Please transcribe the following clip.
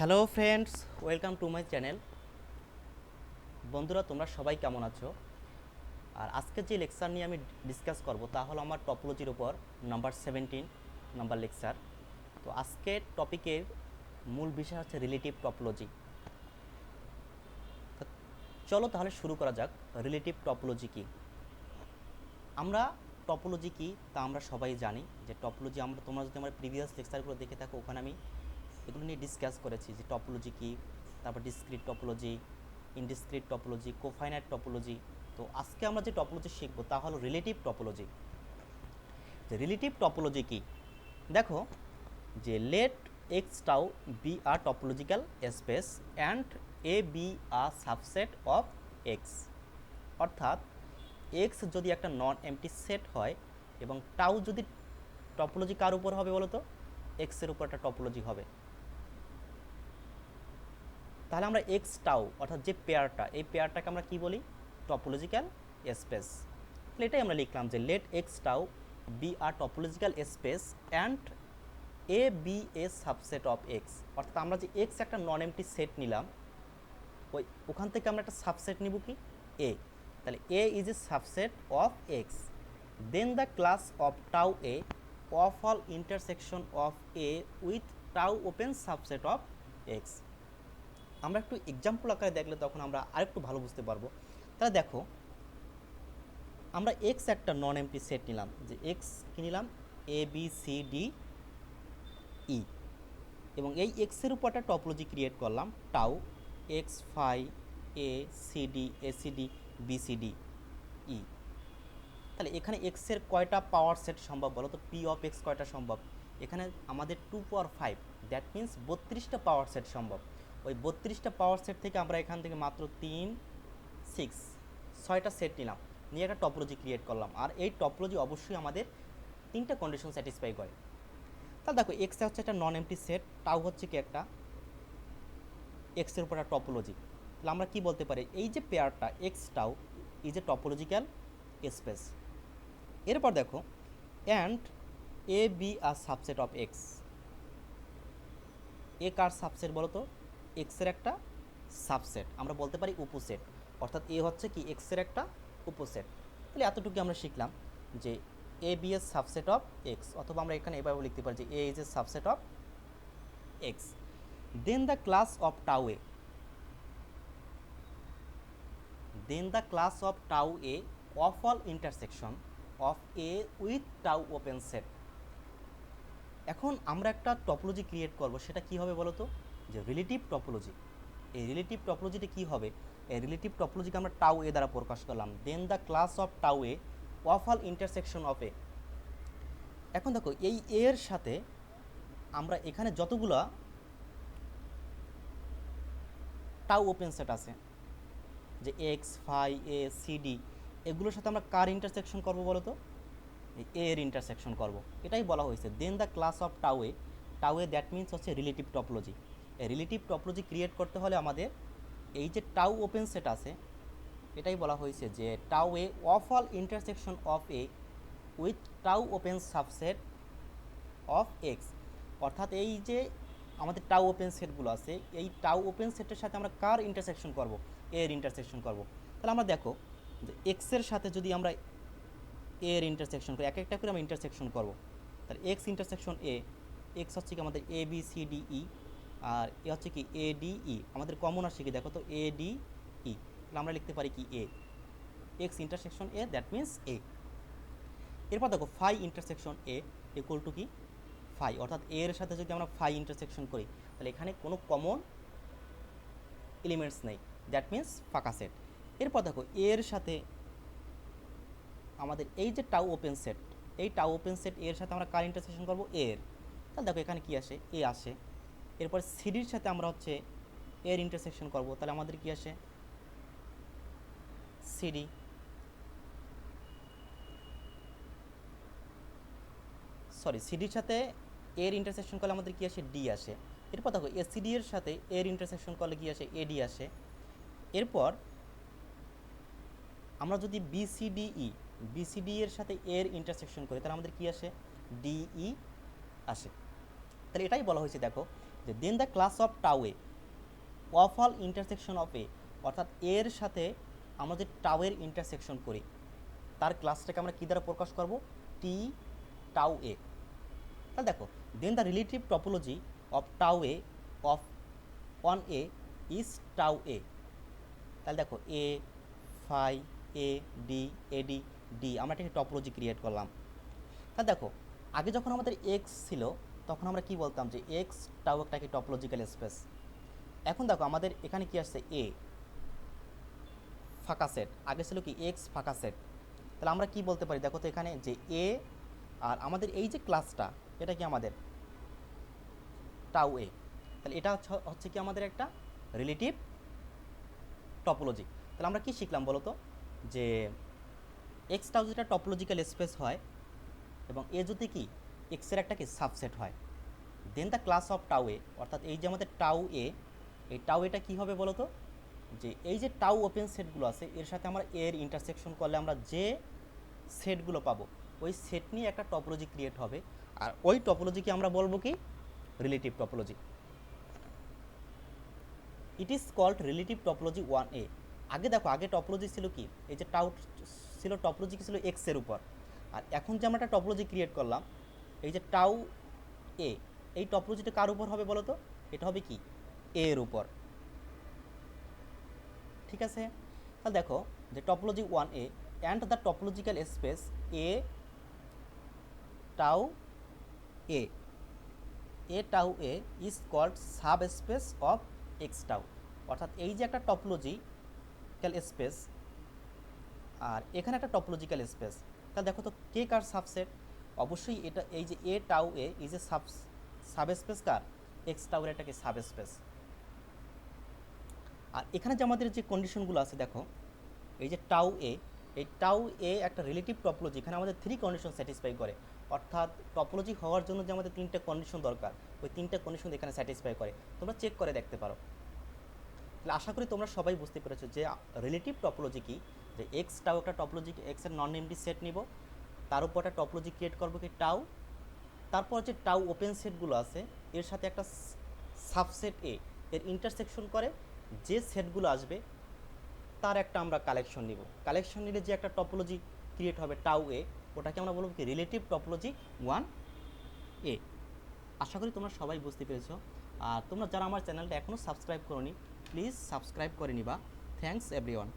Hello friends, welcome to my channel. বন্ধুরা, তোমরা সবাই কেমন আছো? আর আজকে যে লেকচার নিয়ে আমি ডিসকাস করব তা হলো আমার টপোলজির উপর নাম্বার 17 নাম্বার লেকচার। তো আজকের টপিকের মূল বিষয় হচ্ছে রিলেটিভ টপোলজি। চলো তাহলে শুরু করা যাক। রিলেটিভ টপোলজি কী? আমরা টপোলজি কী তা আমরা সবাই জানি যে টপোলজি তোমরা যদি আমার প্রিভিয়াস লেকচারগুলো দেখে থাকো, ওখানে আমি এগুলো নিয়ে ডিসকাস করেছি যে টপোলজি কী, তারপর discrete topology, indiscrete topology, cofinite topology. তো আজকে আমরা যে টপোলজি শিখব তা হলো রিলেটিভ টপোলজি। যে রিলেটিভ টপোলজি কী দেখো, যে let X tau be a topological space and A be a subset of X. অর্থাৎ এক্স যদি একটা নন এমটি সেট হয় এবং টাউ যদি টপোলজি কার উপর হবে বলো তো? এক্সের উপর একটা টপোলজি হবে। তাহলে আমরা এক্স টাউ অর্থাৎ যে পেয়ারটা, এই পেয়ারটাকে আমরা কি বলি? Topological space. তাহলে এটাই আমরা লিখলাম যে let X tau be a topological space and A be a subset of X. অর্থাৎ আমরা যে এক্স একটা নন এমটি সেট নিলাম, ওখান থেকে আমরা একটা সাবসেট নিব কি? এ। তাহলে A is a subset of X. Then the class of tau A of all intersection of A with tau open subset of X. আমরা একটু এক্সাম্পল আকারে দেখলে তখন আমরা আরেকটু ভালো বুঝতে পারবো। তাহলে দেখো, আমরা এক্স একটা নন এমটি সেট নিলাম, যে এক্স কি নিলাম? A B C D E. এবং এই এক্সের উপর একটা টপোলজি ক্রিয়েট করলাম, tau X phi A C D A C D B C D E. তাহলে এখানে এক্সের কয়টা পাওয়ার সেট সম্ভব বলো তো? পি অফ এক্স কয়টা সম্ভব? এখানে আমাদের 2 পাওয়ার 5, দ্যাট মিন্স 32টা পাওয়ার সেট সম্ভব। ওই 32টা পাওয়ার সেট থেকে আমরা এখান থেকে মাত্র 6টা সেট নিলাম, নিয়ে একটা টপোলজি ক্রিয়েট করলাম। আর এই টপোলজি অবশ্যই আমাদের 3টা কন্ডিশন স্যাটিসফাই করে। তাহলে দেখো, এক্স হচ্ছে একটা নন এমটি সেট, টাউ হচ্ছে কি একটা এক্সের উপর একটা টপোলজি। তাহলে আমরা কি বলতে পারি? এই যে পেয়ারটা X tau is a topological space. এরপর দেখো, and A be a subset of X. A কার সাবসেট বলো তো? এক্সের একটা সাবসেট, আমরা বলতে পারি উপসেট। অর্থাৎ এ হচ্ছে কি এক্সের একটা উপসেট। তাহলে এতটুকু আমরা শিখলাম যে এ বি এর সাবসেট অফ এক্স, অথবা আমরা এখানে এভাবে লিখতে পারি যে A is a subset of X. Then the class of tau A, then the class of tau A of all intersection of A with tau open set. এখন আমরা একটা টপোলজি ক্রিয়েট করব, সেটা কি হবে বলো তো? যে রিলেটিভ টপোলজি। এই রিলেটিভ টপোলজিটা কি হবে? এই রিলেটিভ টপোলজিকে আমরা টাউ এ দ্বারা প্রকাশ করলাম। Then the class of tau A of all intersection of A. এখন দেখো, এই এর সাথে আমরা এখানে যতগুলো টাউ ওপেন সেট আছে, যে X phi A C D, এগুলোর সাথে আমরা কার ইন্টারসেকশন করব বলো তো? এই এর ইন্টারসেকশন করব। এটাই বলা হয়েছে then the class of tau A. Tau A that means হচ্ছে রিলেটিভ টপোলজি। এই রিলেটিভ টপোলজি ক্রিয়েট করতে হলে আমাদের এই যে টাউ ওপেন সেট আছে, এটাই বলা হয়েছে যে tau A of all intersection of A with tau open subset of X. অর্থাৎ এই যে আমাদের টাউ ওপেন সেটগুলো আছে, এই টাউ ওপেন সেটের সাথে আমরা কার ইন্টারসেকশন করব? এর ইন্টারসেকশন করব। তাহলে আমরা দেখো যে এক্সের সাথে যদি আমরা এর ইন্টারসেকশন করি, এক একটা করে আমরা ইন্টারসেকশন করব। তাহলে এক্স ইন্টারসেকশন এ, এক্স হচ্ছে কি আমাদের এ বি সি ডি ই, আর এ হচ্ছে কি এ ডি ই। আমাদের কমন আসছে কি দেখো তো? A D E. তাহলে আমরা লিখতে পারি কি A, X intersection A, that means A. এরপর দেখো, phi intersection A equal to কি? ফাই। অর্থাৎ এর সাথে যদি আমরা ফাই ইন্টারসেকশন করি, তাহলে এখানে কোনো কমন এলিমেন্টস নেই, দ্যাট মিন্স ফাঁকা সেট। এরপর দেখো, এর সাথে আমাদের এই যে টাউ ওপেন সেট, এই টাউ ওপেন সেট এর সাথে আমরা কার ইন্টারসেকশন করব? এর। তাহলে দেখো এখানে কি আসে? এ আসে। এরপর সিডির সাথে আমরা হচ্ছে এর ইন্টারসেকশন করব, তাহলে আমাদের কি আসে? সিডি। সরি, সিডির সাথে এর ইন্টারসেকশন করলে আমাদের কি আসে? ডি আসে। এরপর দেখো, এসিডি এর সাথে এর ইন্টারসেকশন করলে কি আসে? এডি আসে। এরপর আমরা যদি বিসিডিই, বিসিডি এর সাথে এর ইন্টারসেকশন করি, তাহলে আমাদের কি আসে? ডিই আসে। তাহলে এটাই বলা হয়েছে দেখো, যে then the class of tau A of all intersection of A, অর্থাৎ এর সাথে আমরা যে টাউয়ের ইন্টারসেকশন করি তার ক্লাসটাকে আমরা কী দ্বারা প্রকাশ করব, টি টাউ এ। তাহলে দেখো then the relative topology of tau A of on A is tau A. তাহলে দেখো A phi A D AD D আমরা একটা টপোলজি ক্রিয়েট করলাম। তাহলে দেখো আগে যখন আমাদের এক্স ছিল তখন আমরা কি বলতাম যে এক্স টাউ একটা কি টপোলজিক্যাল স্পেস। এখন দেখো আমাদের এখানে কি আসছে এ ফাঁকা সেট, আগে ছিল কি এক্স ফাঁকা সেট। তাহলে আমরা কি বলতে পারি দেখো তো এখানে যে এ আর আমাদের এই যে ক্লাসটা এটা কি আমাদের টাউ এ। তাহলে এটা হচ্ছে কি আমাদের একটা রিলেটিভ টপোলজি। তাহলে আমরা কি শিখলাম বলো তো, যে এক্স টাউ যেটা টপোলজিক্যাল স্পেস হয় এবং এ যদি কি এক্সের একটা কি সাবসেট হয়, দেন দ্য ক্লাস অফ টাউ এ, অর্থাৎ এই যে আমাদের টাউ এ, এই টাউ এটা কী হবে বলো তো, যে এই যে টাউ ওপেন সেটগুলো আছে এর সাথে আমরা এর ইন্টারসেকশন করলে আমরা যে সেটগুলো পাবো ওই সেট নিয়ে একটা টপোলজি ক্রিয়েট হবে, আর ওই টপোলজিকে আমরা বলবো কি relative topology. It is called relative topology 1A। আগে দেখো আগে টপোলজি ছিল কি এই যে টাউ ছিল, টপোলজি ছিল এক্সের উপর, আর এখন যে আমরা একটা টপোলজি ক্রিয়েট করলাম এই যে টাউ এ, এই টপোলজিটা কার উপর হবে বলো তো, এটা হবে কি এ এর উপর। ঠিক আছে, তাহলে দেখো যে topology 1A and the topological space A tau A, A tau A is called subspace of X tau. অর্থাৎ এই যে একটা টপোলজিক্যাল স্পেস আর এখানে একটা টপোলজিক্যাল স্পেস, তা দেখো তো কে কার সাবসেট, অবশ্যই এটা এই যে A tau A is a subspace কার এক্স টাউয়ের একটা কি সাব স্পেস। আর এখানে যে আমাদের যে কন্ডিশনগুলো আছে দেখো এই যে টাউ এ, এই টাউ এ একটা রিলেটিভ টপোলজি, এখানে আমাদের 3 কন্ডিশন স্যাটিসফাই করে, অর্থাৎ টপোলজি হওয়ার জন্য যে আমাদের 3টে কন্ডিশন দরকার ওই 3টে কন্ডিশন এখানে স্যাটিসফাই করে, তোমরা চেক করে দেখতে পারো। তাহলে আশা করি তোমরা সবাই বুঝতে পেরেছো যে রিলেটিভ টপোলজি কি, যে এক্স টাউ একটা টপোলজি, এক্স এর নন এমডি সেট নিব, তার উপর একটা টপোলজি ক্রিয়েট করবো কি টাউ, তারপর যে টাউ ওপেন সেটগুলো আছে এর সাথে একটা সাবসেট এ এর ইন্টারসেকশন করে যে সেটগুলো আসবে তার একটা আমরা কালেকশন নিব, কালেকশন নিলে যে একটা টপোলজি ক্রিয়েট হবে টাউ এ, ওটাকে আমরা বলবো কি রিলেটিভ টপোলজি 1A। আশা করি তোমরা সবাই বুঝতে পেরেছো। আর তোমরা যারা আমার চ্যানেলটা এখনও সাবস্ক্রাইব করোনি প্লিজ সাবস্ক্রাইব করে নিবা। Thanks everyone.